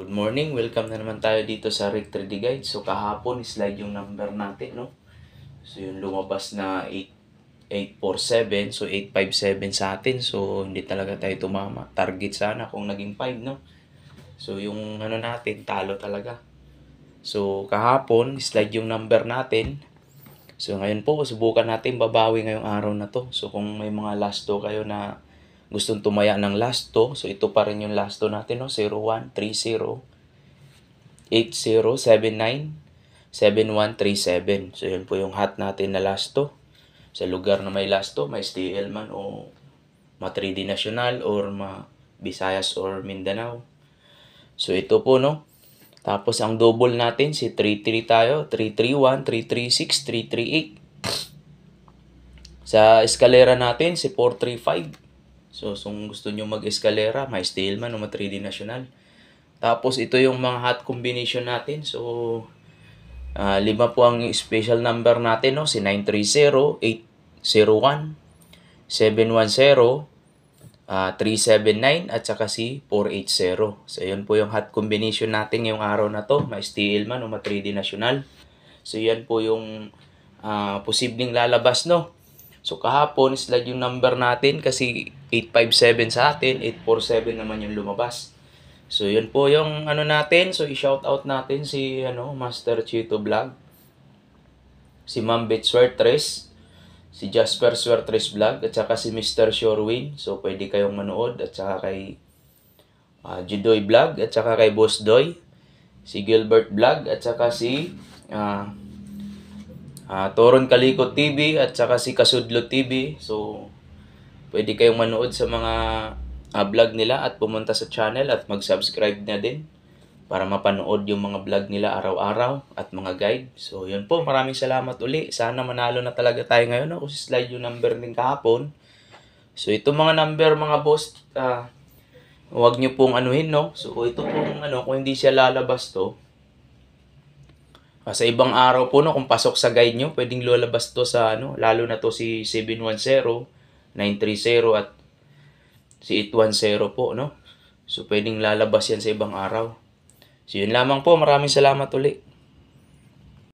Good morning, welcome na naman tayo dito sa Rick 3D Guide. So kahapon, slide yung number natin, no? So yung lumabas na 847, so 857 sa atin. So hindi talaga tayo tumama. Target sana kung naging 5, no? So yung ano natin, talo talaga. So kahapon, slide yung number natin. So ngayon po, subukan natin babawi ngayong araw na to. So kung may mga last to kayo na gustong tumaya ng last to, so ito pa rin yung last to natin, no? 0130 8079 7137. So yun po yung hot natin na last to. Sa lugar na may last to, may STL man o ma-3D National or ma-Visayas or Mindanao. So ito po, no? Tapos ang double natin, si 33 tayo, 331, 336, 338. Sa eskalera natin, si 435. So kung gusto nyo mag-eskalera, may STL man o ma-3D National. Tapos ito yung mga hot combination natin. So 5 po ang special number natin, no? Si 930, 801, 710, 379 at saka si 480. So yun po yung hot combination natin ngayong araw na to. May STL man o ma-3D National. So yan po yung posibleng lalabas, no? So kahapon, slide yung number natin kasi 857 sa atin, 847 naman yung lumabas. So yun po yung ano natin. So i-shoutout natin si Master Chito Vlog, si Ma'am Beth Swertres, si Jasper Swertres Vlog, at saka si Mr. Shorewin. So pwede kayong manood, at saka kay Judoy Vlog, at saka kay Boss Doy, si Gilbert Vlog, at saka si Toron Kalikot TV, at saka si Kasudlo TV. So pwede kayong manood sa mga vlog nila at pumunta sa channel at mag-subscribe na din para mapanood yung mga vlog nila araw-araw at mga guide. So yun po, maraming salamat uli. Sana manalo na talaga tayo ngayon, no? Kasi slide yung number din kahapon. So ito mga number, mga boss, huwag nyo pong anuhin, no? So ito pong kung hindi siya lalabas to, sa ibang araw po, no, kung pasok sa guide nyo, pwedeng lalabas to sa lalo na to si 710, 930 at si 810 po, no? So pwedeng lalabas yan sa ibang araw. So yun lamang po, maraming salamat uli.